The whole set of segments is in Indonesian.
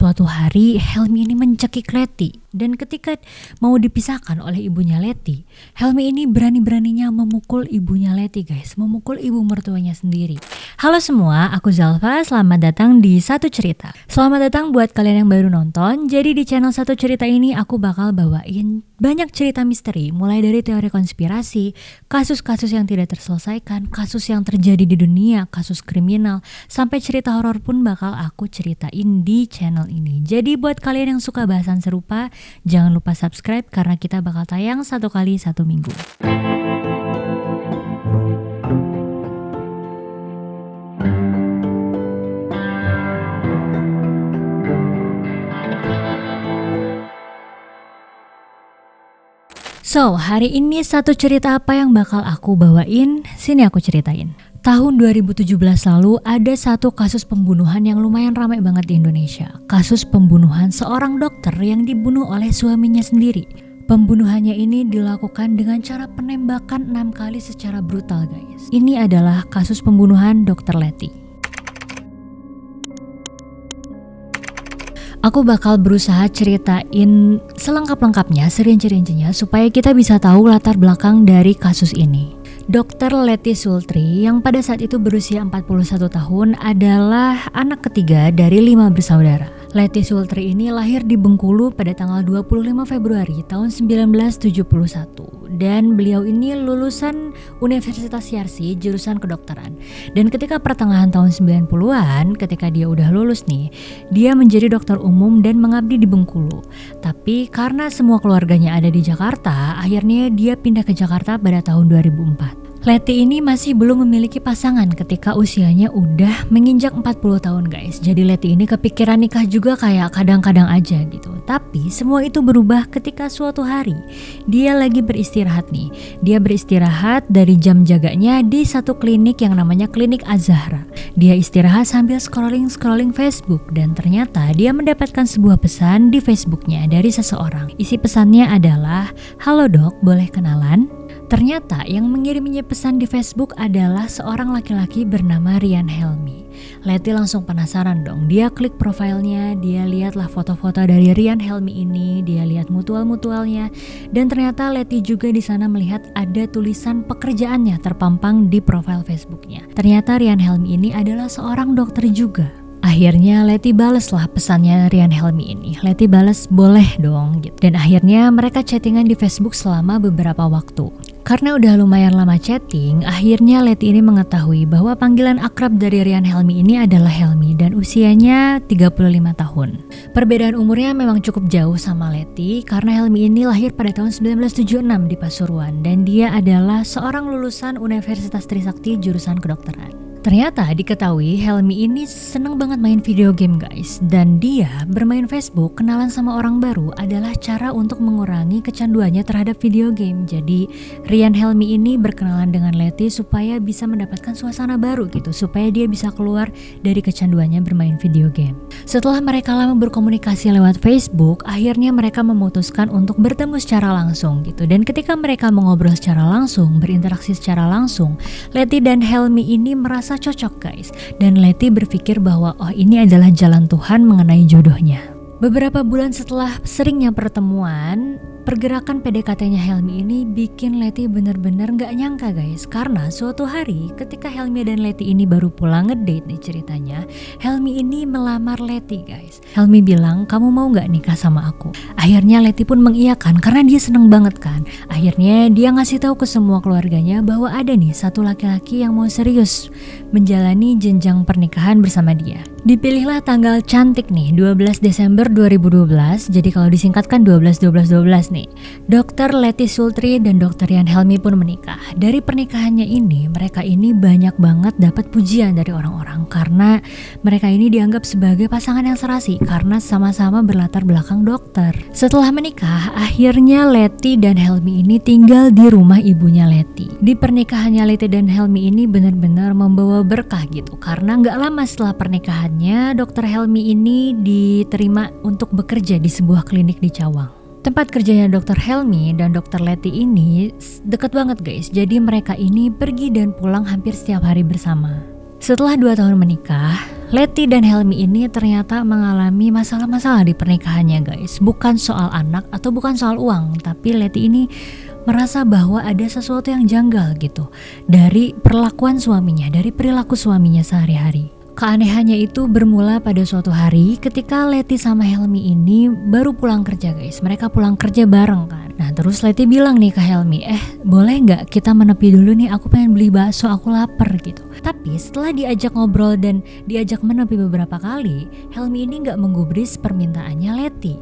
suatu hari Helmi ini mencekik Leti. Dan ketika mau dipisahkan oleh ibunya Leti, Helmi ini berani-beraninya memukul ibunya Leti guys, memukul ibu mertuanya sendiri. Halo semua, aku Zalfa, selamat datang di Satu Cerita. Selamat datang buat kalian yang baru nonton. Jadi di channel Satu Cerita ini aku bakal bawain banyak cerita misteri, mulai dari teori konspirasi, kasus-kasus yang tidak terselesaikan, kasus yang terjadi di dunia, kasus kriminal, sampai cerita horor pun bakal aku ceritain di channel ini. Jadi buat kalian yang suka bahasan serupa, jangan lupa subscribe karena kita bakal tayang 1 kali 1 minggu. So, hari ini satu cerita apa yang bakal aku bawain? Sini aku ceritain. Tahun 2017 lalu ada satu kasus pembunuhan yang lumayan ramai banget di Indonesia. Kasus pembunuhan seorang dokter yang dibunuh oleh suaminya sendiri. Pembunuhannya ini dilakukan dengan cara penembakan 6 kali secara brutal guys. Ini adalah kasus pembunuhan Dr. Leti. Aku bakal berusaha ceritain selengkap-lengkapnya, serinci-rincinya supaya kita bisa tahu latar belakang dari kasus ini. Dr. Leti Sultri yang pada saat itu berusia 41 tahun adalah anak ketiga dari 5 bersaudara. Leti Sultri ini lahir di Bengkulu pada tanggal 25 Februari tahun 1971 dan beliau ini lulusan Universitas Yarsi jurusan kedokteran. Dan ketika pertengahan tahun 90-an, ketika dia udah lulus nih, dia menjadi dokter umum dan mengabdi di Bengkulu. Tapi karena semua keluarganya ada di Jakarta, akhirnya dia pindah ke Jakarta pada tahun 2004. Leti ini masih belum memiliki pasangan ketika usianya udah menginjak 40 tahun guys. Jadi Leti ini kepikiran nikah juga kayak kadang-kadang aja gitu. Tapi semua itu berubah ketika suatu hari dia lagi beristirahat nih. Dia beristirahat dari jam jaganya di satu klinik yang namanya Klinik Az-Zahra. Dia istirahat sambil scrolling Facebook dan ternyata dia mendapatkan sebuah pesan di Facebooknya dari seseorang. Isi pesannya adalah, "Halo dok, boleh kenalan?" Ternyata yang mengirimnya pesan di Facebook adalah seorang laki-laki bernama Rian Helmi. Leti langsung penasaran dong. Dia klik profilnya, dia lihatlah foto-foto dari Rian Helmi ini, dia lihat mutual-mutualnya, dan ternyata Leti juga di sana melihat ada tulisan pekerjaannya terpampang di profil Facebooknya. Ternyata Rian Helmi ini adalah seorang dokter juga. Akhirnya Leti baleslah pesannya Rian Helmi ini. Leti bales boleh dong gitu. Dan akhirnya mereka chattingan di Facebook selama beberapa waktu. Karena udah lumayan lama chatting, akhirnya Leti ini mengetahui bahwa panggilan akrab dari Rian Helmi ini adalah Helmi dan usianya 35 tahun. Perbedaan umurnya memang cukup jauh sama Leti karena Helmi ini lahir pada tahun 1976 di Pasuruan dan dia adalah seorang lulusan Universitas Trisakti jurusan kedokteran. Ternyata diketahui Helmi ini seneng banget main video game guys. Dan dia bermain Facebook kenalan sama orang baru adalah cara untuk mengurangi kecanduannya terhadap video game. Jadi Rian Helmi ini berkenalan dengan Leti supaya bisa mendapatkan suasana baru gitu, supaya dia bisa keluar dari kecanduannya bermain video game. Setelah mereka lama berkomunikasi lewat Facebook, akhirnya mereka memutuskan untuk bertemu secara langsung gitu. Dan ketika mereka mengobrol secara langsung, berinteraksi secara langsung, Leti dan Helmi ini merasa cocok guys, dan Leti berpikir bahwa ini adalah jalan Tuhan mengenai jodohnya. Beberapa bulan setelah seringnya pertemuan, pergerakan PDKT-nya Helmi ini bikin Leti bener-bener gak nyangka guys. Karena suatu hari ketika Helmi dan Leti ini baru pulang ngedate nih ceritanya, Helmi ini melamar Leti guys. Helmi bilang, "Kamu mau gak nikah sama aku?" Akhirnya Leti pun mengiyakan karena dia seneng banget kan. Akhirnya dia ngasih tahu ke semua keluarganya bahwa ada nih satu laki-laki yang mau serius menjalani jenjang pernikahan bersama dia. Dipilihlah tanggal cantik nih, 12 Desember 2012. Jadi kalau disingkatkan 12 nih. Dr. Leti Sultri dan Dr. Rian Helmi pun menikah. Dari pernikahannya ini, mereka ini banyak banget dapat pujian dari orang-orang karena mereka ini dianggap sebagai pasangan yang serasi karena sama-sama berlatar belakang dokter. Setelah menikah, akhirnya Leti dan Helmi ini tinggal di rumah ibunya Leti. Di pernikahannya Leti dan Helmi ini benar-benar membawa berkah gitu karena gak lama setelah pernikahannya, Dr. Helmi ini diterima untuk bekerja di sebuah klinik di Cawang. Tempat kerjanya Dr. Helmi dan Dr. Leti ini deket banget guys. Jadi mereka ini pergi dan pulang hampir setiap hari bersama. Setelah 2 tahun menikah, Leti dan Helmi ini ternyata mengalami masalah-masalah di pernikahannya guys. Bukan soal anak atau bukan soal uang, tapi Leti ini merasa bahwa ada sesuatu yang janggal gitu dari perlakuan suaminya, dari perilaku suaminya sehari-hari. Keanehannya itu bermula pada suatu hari ketika Leti sama Helmi ini baru pulang kerja guys. Mereka pulang kerja bareng kan. Nah terus Leti bilang nih ke Helmi, boleh gak kita menepi dulu nih, aku pengen beli bakso, aku lapar gitu. Tapi setelah diajak ngobrol dan diajak menepi beberapa kali, Helmi ini gak menggubris permintaannya Leti.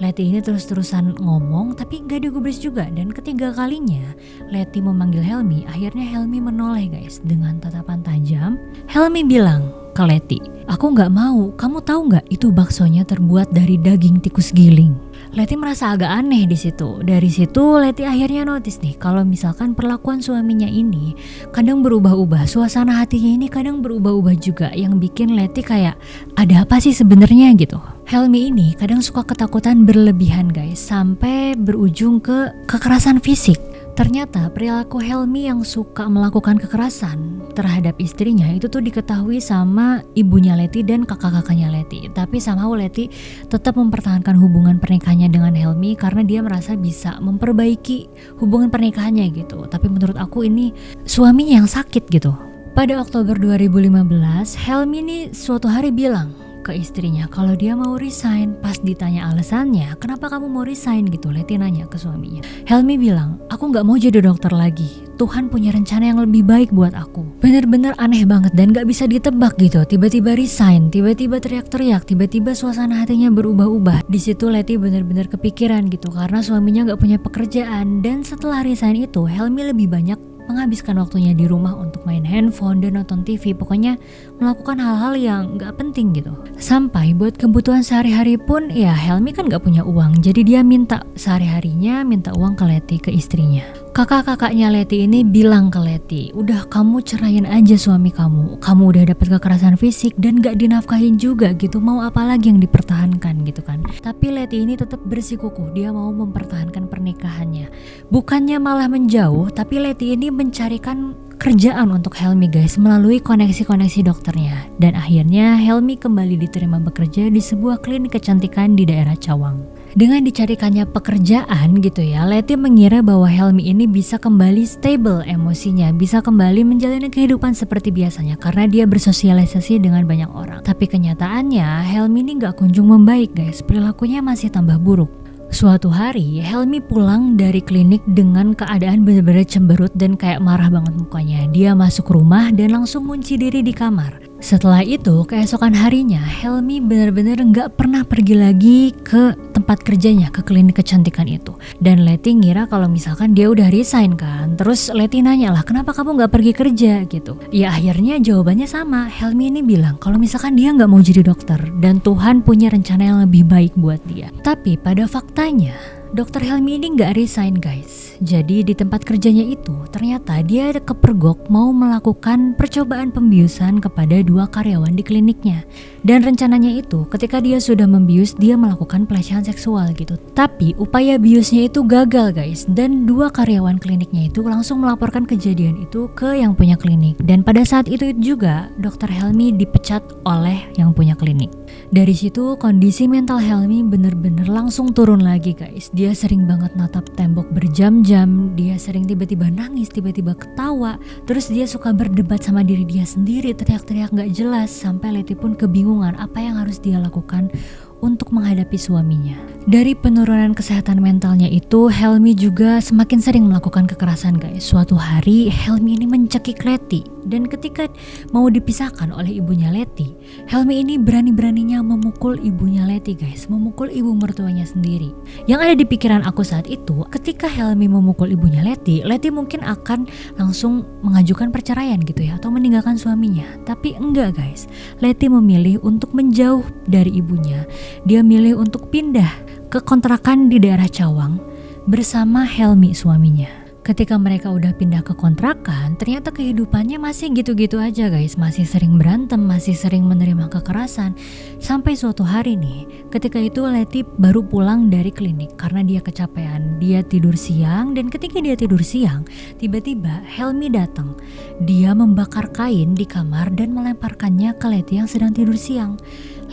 Leti ini terus-terusan ngomong tapi gak digubris juga. Dan ketiga kalinya Leti memanggil Helmi, akhirnya Helmi menoleh guys dengan tatapan tajam. Helmi bilang ke Leti, aku gak mau, kamu tahu gak itu baksonya terbuat dari daging tikus giling. Leti merasa agak aneh di situ. Dari situ Leti akhirnya notice nih kalau misalkan perlakuan suaminya ini kadang berubah-ubah, suasana hatinya ini kadang berubah-ubah juga, yang bikin Leti kayak ada apa sih sebenarnya gitu. Helmi ini kadang suka ketakutan berlebihan guys, sampai berujung ke kekerasan fisik. Ternyata perilaku Helmi yang suka melakukan kekerasan terhadap istrinya itu tuh diketahui sama ibunya Leti dan kakak-kakaknya Leti. Tapi somehow Leti tetap mempertahankan hubungan pernikahannya dengan Helmi karena dia merasa bisa memperbaiki hubungan pernikahannya gitu. Tapi menurut aku ini suaminya yang sakit gitu. Pada Oktober 2015, Helmi ini suatu hari bilang ke istrinya kalau dia mau resign. Pas ditanya alasannya, kenapa kamu mau resign gitu, Leti nanya ke suaminya. Helmi bilang, aku gak mau jadi dokter lagi, Tuhan punya rencana yang lebih baik buat aku. Bener-bener aneh banget dan gak bisa ditebak gitu. Tiba-tiba resign, tiba-tiba teriak-teriak, tiba-tiba suasana hatinya berubah-ubah. Di situ Leti bener-bener kepikiran gitu karena suaminya gak punya pekerjaan. Dan setelah resign itu Helmi lebih banyak menghabiskan waktunya di rumah untuk main handphone dan nonton TV. Pokoknya melakukan hal-hal yang gak penting gitu. Sampai buat kebutuhan sehari-hari pun ya Helmi kan gak punya uang, jadi dia minta sehari-harinya minta uang ke Leti, ke istrinya. Kakak-kakaknya Leti ini bilang ke Leti, udah kamu ceraiin aja suami kamu udah dapat kekerasan fisik dan gak dinafkahin juga gitu, mau apa lagi yang dipertahankan gitu kan. Tapi Leti ini tetap bersikukuh, dia mau mempertahankan pernikahannya. Bukannya malah menjauh, tapi Leti ini mencarikan kerjaan untuk Helmi guys melalui koneksi-koneksi dokternya. Dan akhirnya Helmi kembali diterima bekerja di sebuah klinik kecantikan di daerah Cawang. Dengan dicarikannya pekerjaan gitu ya, Leti mengira bahwa Helmi ini bisa kembali stable emosinya, bisa kembali menjalani kehidupan seperti biasanya karena dia bersosialisasi dengan banyak orang. Tapi kenyataannya Helmi ini gak kunjung membaik guys, perilakunya masih tambah buruk. Suatu hari Helmi pulang dari klinik dengan keadaan benar-benar cemberut dan kayak marah banget mukanya. Dia masuk rumah dan langsung kunci diri di kamar. Setelah itu keesokan harinya Helmi benar-benar gak pernah pergi lagi ke tempat kerjanya, ke klinik kecantikan itu. Dan Leti ngira kalau misalkan dia udah resign kan. Terus Leti nanya lah, kenapa kamu gak pergi kerja gitu. Ya akhirnya jawabannya sama. Helmi ini bilang kalau misalkan dia gak mau jadi dokter dan Tuhan punya rencana yang lebih baik buat dia. Tapi pada faktanya Dokter Helmi ini gak resign guys. Jadi di tempat kerjanya itu ternyata dia kepergok mau melakukan percobaan pembiusan kepada 2 karyawan di kliniknya. Dan rencananya itu ketika dia sudah membius dia melakukan pelecehan seksual gitu. Tapi upaya biusnya itu gagal guys. Dan 2 karyawan kliniknya itu langsung melaporkan kejadian itu ke yang punya klinik. Dan pada saat itu juga Dokter Helmi dipecat oleh yang punya klinik. Dari situ kondisi mental Helmi bener-bener langsung turun lagi guys. Dia sering banget natap tembok berjam-jam, dia sering tiba-tiba nangis, tiba-tiba ketawa, terus dia suka berdebat sama diri dia sendiri, teriak-teriak gak jelas, sampai Leti pun kebingungan apa yang harus dia lakukan untuk menghadapi suaminya. Dari penurunan kesehatan mentalnya itu, Helmi juga semakin sering melakukan kekerasan guys. Suatu hari Helmi ini mencekik Leti, dan ketika mau dipisahkan oleh ibunya Leti, Helmi ini berani-beraninya memukul ibunya Leti guys, memukul ibu mertuanya sendiri. Yang ada di pikiran aku saat itu, ketika Helmi memukul ibunya Leti, Leti mungkin akan langsung mengajukan perceraian gitu ya, atau meninggalkan suaminya. Tapi enggak guys, Leti memilih untuk menjauh dari ibunya. Dia milih untuk pindah ke kontrakan di daerah Cawang bersama Helmi suaminya. Ketika mereka udah pindah ke kontrakan, ternyata kehidupannya masih gitu-gitu aja guys. Masih sering berantem, masih sering menerima kekerasan. Sampai suatu hari nih, ketika itu Letty baru pulang dari klinik karena dia kecapean. Dia tidur siang, dan ketika dia tidur siang, tiba-tiba Helmi datang. Dia membakar kain di kamar dan melemparkannya ke Letty yang sedang tidur siang.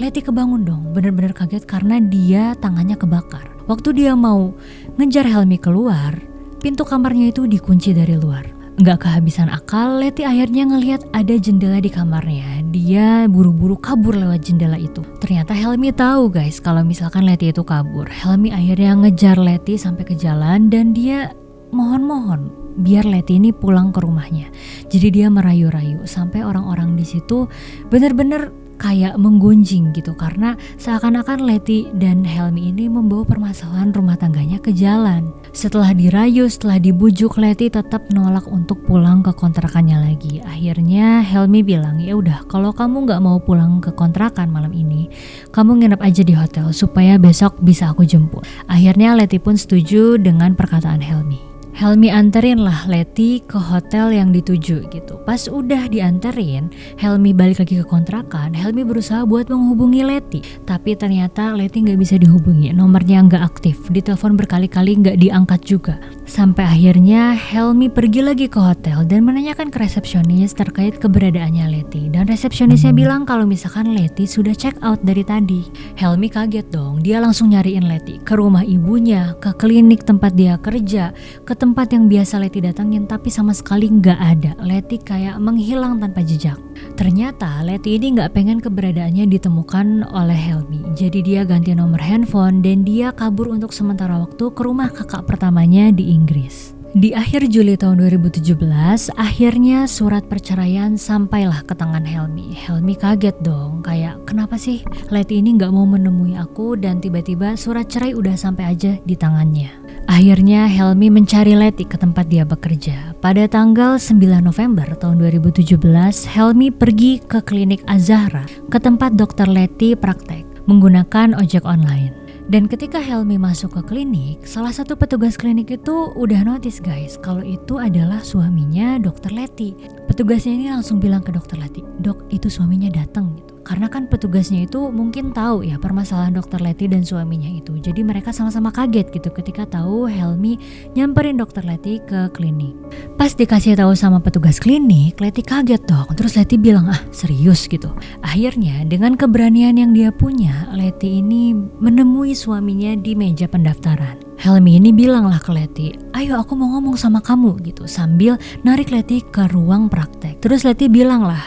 Letty kebangun dong, bener-bener kaget karena dia tangannya kebakar. Waktu dia mau ngejar Helmi keluar, pintu kamarnya itu dikunci dari luar. Nggak kehabisan akal, Letty akhirnya ngelihat ada jendela di kamarnya. Dia buru-buru kabur lewat jendela itu. Ternyata Helmi tahu guys kalau misalkan Letty itu kabur. Helmi akhirnya ngejar Letty sampai ke jalan dan dia mohon-mohon biar Letty ini pulang ke rumahnya. Jadi dia merayu-rayu sampai orang-orang di situ bener-bener kayak menggunjing gitu karena seakan-akan Letty dan Helmi ini membawa permasalahan rumah tangganya ke jalan. Setelah dirayu, setelah dibujuk, Letty tetap nolak untuk pulang ke kontrakannya lagi. Akhirnya Helmi bilang, ya udah kalau kamu nggak mau pulang ke kontrakan malam ini, kamu nginep aja di hotel supaya besok bisa aku jemput. Akhirnya Letty pun setuju dengan perkataan Helmi. Helmi anterin lah Letty ke hotel yang dituju gitu. Pas udah dianterin, Helmi balik lagi ke kontrakan. Helmi berusaha buat menghubungi Letty, tapi ternyata Letty nggak bisa dihubungi. Nomornya nggak aktif, ditelepon berkali-kali nggak diangkat juga. Sampai akhirnya Helmi pergi lagi ke hotel dan menanyakan ke resepsionis terkait keberadaannya Letty. Dan resepsionisnya bilang kalau misalkan Letty sudah check out dari tadi. Helmi kaget dong, dia langsung nyariin Letty ke rumah ibunya, ke klinik tempat dia kerja, ke tempat yang biasa Letty datangin, tapi sama sekali nggak ada. Letty kayak menghilang tanpa jejak. Ternyata Letty ini nggak pengen keberadaannya ditemukan oleh Helmi. Jadi dia ganti nomor handphone dan dia kabur untuk sementara waktu ke rumah kakak pertamanya di Inggris. Di akhir Juli tahun 2017, akhirnya surat perceraian sampailah ke tangan Helmi. Helmi kaget dong, kayak kenapa sih Letty ini nggak mau menemui aku dan tiba-tiba surat cerai udah sampai aja di tangannya. Akhirnya Helmi mencari Letty ke tempat dia bekerja. Pada tanggal 9 November tahun 2017, Helmi pergi ke klinik Az-Zahra ke tempat dokter Letty praktek menggunakan ojek online. Dan ketika Helmi masuk ke klinik, salah satu petugas klinik itu udah notice guys kalau itu adalah suaminya dokter Letty. Petugasnya ini langsung bilang ke dokter Letty, "Dok, itu suaminya datang," gitu. Karena kan petugasnya itu mungkin tahu ya permasalahan dokter Letty dan suaminya itu. Jadi mereka sama-sama kaget gitu ketika tahu Helmi nyamperin dokter Letty ke klinik. Pas dikasih tahu sama petugas klinik, Letty kaget dong. Terus Letty bilang, serius gitu. Akhirnya dengan keberanian yang dia punya, Letty ini menemui suaminya di meja pendaftaran. Helmi ini bilang lah ke Letty, "Ayo aku mau ngomong sama kamu," gitu, sambil narik Letty ke ruang praktek. Terus Letty bilang lah,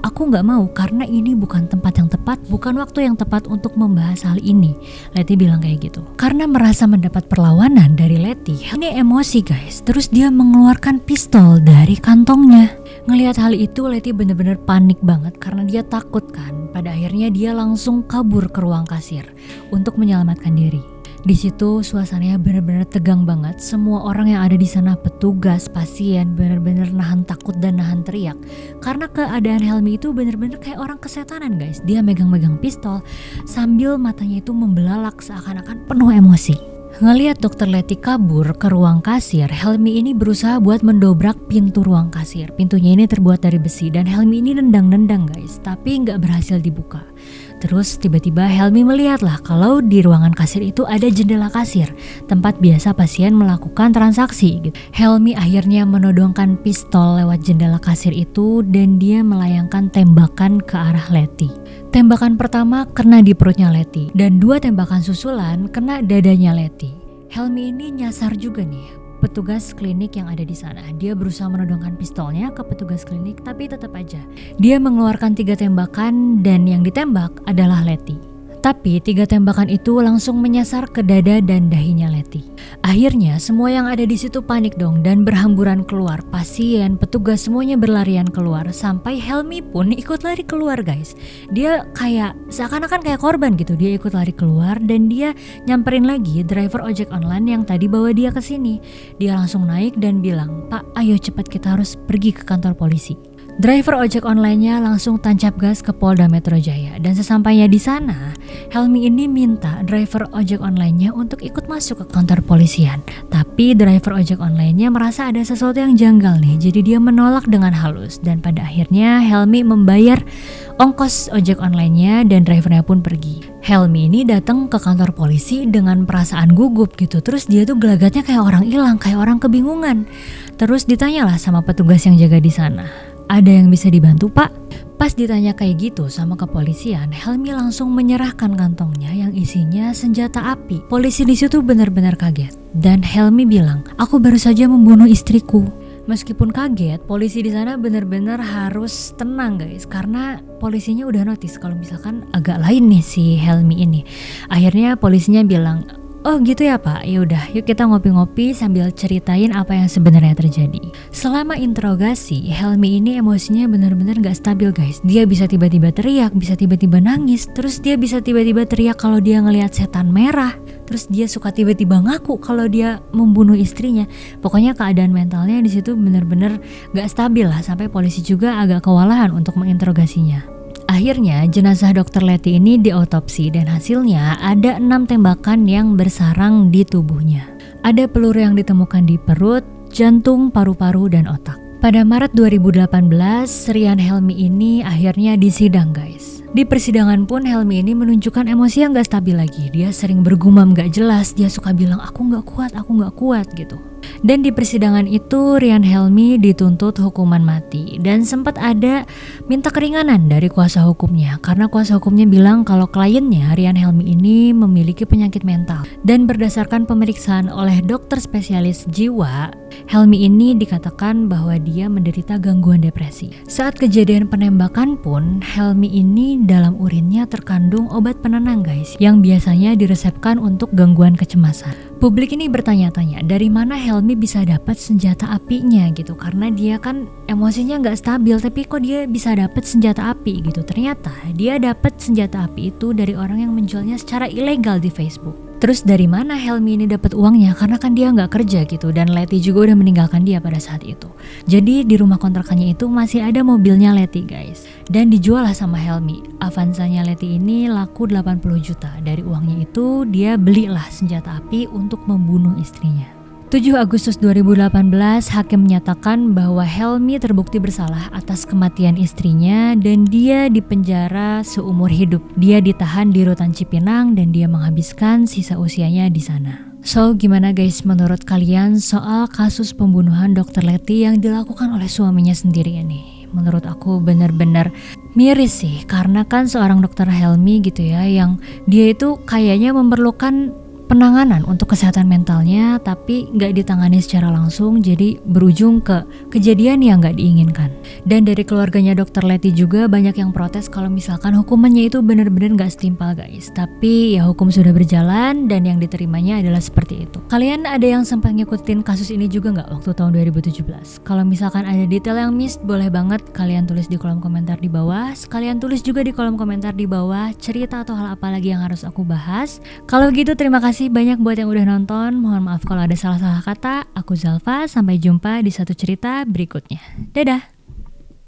aku nggak mau karena ini bukan tempat yang tepat, bukan waktu yang tepat untuk membahas hal ini." Letty bilang kayak gitu. Karena merasa mendapat perlawanan dari Letty, ini emosi guys. Terus dia mengeluarkan pistol dari kantongnya. Ngelihat hal itu, Letty bener-bener panik banget karena dia takut kan. Pada akhirnya dia langsung kabur ke ruang kasir untuk menyelamatkan diri. Di situ suasananya benar-benar tegang banget. Semua orang yang ada di sana, petugas, pasien, benar-benar nahan takut dan nahan teriak. Karena keadaan Helmi itu benar-benar kayak orang kesetanan guys. Dia megang-megang pistol sambil matanya itu membelalak seakan-akan penuh emosi. Ngelihat dokter Letty kabur ke ruang kasir, Helmi ini berusaha buat mendobrak pintu ruang kasir. Pintunya ini terbuat dari besi dan Helmi ini nendang-nendang guys, tapi nggak berhasil dibuka. Terus tiba-tiba Helmi melihatlah kalau di ruangan kasir itu ada jendela kasir, tempat biasa pasien melakukan transaksi gitu. Helmi akhirnya menodongkan pistol lewat jendela kasir itu dan dia melayangkan tembakan ke arah Letty. Tembakan pertama kena di perutnya Letty dan 2 tembakan susulan kena dadanya Letty. Helmi ini nyasar juga nih petugas klinik yang ada di sana. Dia berusaha menodongkan pistolnya ke petugas klinik, tapi tetap aja dia mengeluarkan 3 tembakan dan yang ditembak adalah Letty. Tapi 3 tembakan itu langsung menyasar ke dada dan dahinya Letty. Akhirnya semua yang ada di situ panik dong dan berhamburan keluar. Pasien, petugas semuanya berlarian keluar. Sampai Helmi pun ikut lari keluar guys. Dia kayak seakan-akan kayak korban gitu. Dia ikut lari keluar dan dia nyamperin lagi driver ojek online yang tadi bawa dia ke sini. Dia langsung naik dan bilang, "Pak, ayo cepat kita harus pergi ke kantor polisi." Driver ojek online-nya langsung tancap gas ke Polda Metro Jaya dan sesampainya di sana, Helmi ini minta driver ojek online-nya untuk ikut masuk ke kantor polisian. Tapi driver ojek online-nya merasa ada sesuatu yang janggal nih, jadi dia menolak dengan halus dan pada akhirnya Helmi membayar ongkos ojek online-nya dan drivernya pun pergi. Helmi ini datang ke kantor polisi dengan perasaan gugup gitu, terus dia tuh gelagatnya kayak orang hilang, kayak orang kebingungan. Terus ditanyalah sama petugas yang jaga di sana. Ada yang bisa dibantu pak? Pas ditanya kayak gitu sama kepolisian, Helmi langsung menyerahkan kantongnya yang isinya senjata api. Polisi di situ benar-benar kaget dan Helmi bilang, aku baru saja membunuh istriku. Meskipun kaget, polisi di sana benar-benar harus tenang guys, karena polisinya udah notice kalau misalkan agak lain nih si Helmi ini. Akhirnya polisinya bilang, oh gitu ya pak, yaudah yuk kita ngopi-ngopi sambil ceritain apa yang sebenarnya terjadi. Selama interogasi, Helmi ini emosinya benar-benar gak stabil guys. Dia bisa tiba-tiba teriak, bisa tiba-tiba nangis, terus dia bisa tiba-tiba teriak kalau dia ngelihat setan merah. Terus dia suka tiba-tiba ngaku kalau dia membunuh istrinya. Pokoknya keadaan mentalnya di situ benar-benar gak stabil lah, sampai polisi juga agak kewalahan untuk menginterogasinya. Akhirnya jenazah Dr. Letty ini diotopsi dan hasilnya ada 6 tembakan yang bersarang di tubuhnya. Ada peluru yang ditemukan di perut, jantung, paru-paru, dan otak. Pada Maret 2018, Rian Helmi ini akhirnya disidang guys. Di persidangan pun Helmi ini menunjukkan emosi yang gak stabil lagi. Dia sering bergumam gak jelas, dia suka bilang aku gak kuat gitu. Dan di persidangan itu Rian Helmi dituntut hukuman mati dan sempat ada minta keringanan dari kuasa hukumnya karena kuasa hukumnya bilang kalau kliennya Rian Helmi ini memiliki penyakit mental dan berdasarkan pemeriksaan oleh dokter spesialis jiwa, Helmi ini dikatakan bahwa dia menderita gangguan depresi. Saat kejadian penembakan pun Helmi ini dalam urinnya terkandung obat penenang guys yang biasanya diresepkan untuk gangguan kecemasan. Publik ini bertanya-tanya dari mana Helmi bisa dapat senjata apinya gitu, karena dia kan emosinya nggak stabil tapi kok dia bisa dapat senjata api gitu. Ternyata dia dapat senjata api itu dari orang yang menjualnya secara ilegal di Facebook. Terus dari mana Helmi ini dapat uangnya? Karena kan dia nggak kerja gitu dan Letty juga udah meninggalkan dia pada saat itu. Jadi di rumah kontrakannya itu masih ada mobilnya Letty guys. Dan dijual lah sama Helmi. Avanzanya Letty ini laku 80 juta. Dari uangnya itu dia belilah senjata api untuk membunuh istrinya. 7 Agustus 2018, hakim menyatakan bahwa Helmi terbukti bersalah atas kematian istrinya dan dia dipenjara seumur hidup. Dia ditahan di Rutan Cipinang dan dia menghabiskan sisa usianya di sana. So, gimana guys menurut kalian soal kasus pembunuhan Dr. Letty yang dilakukan oleh suaminya sendiri ini? Menurut aku benar-benar miris sih, karena kan seorang Dr. Helmi gitu ya, yang dia itu kayaknya memerlukan penanganan untuk kesehatan mentalnya tapi gak ditangani secara langsung, jadi berujung ke kejadian yang gak diinginkan. Dan dari keluarganya Dr. Letty juga banyak yang protes kalau misalkan hukumannya itu benar-benar gak setimpal guys. Tapi ya hukum sudah berjalan dan yang diterimanya adalah seperti itu. Kalian ada yang sempat ngikutin kasus ini juga gak waktu tahun 2017? Kalau misalkan ada detail yang miss, boleh banget kalian tulis di kolom komentar di bawah. Kalian tulis juga di kolom komentar di bawah cerita atau hal apa lagi yang harus aku bahas. Kalau gitu terima kasih banyak buat yang udah nonton. Mohon maaf kalau ada salah-salah kata. Aku Zalfa, sampai jumpa di satu cerita berikutnya. Dadah.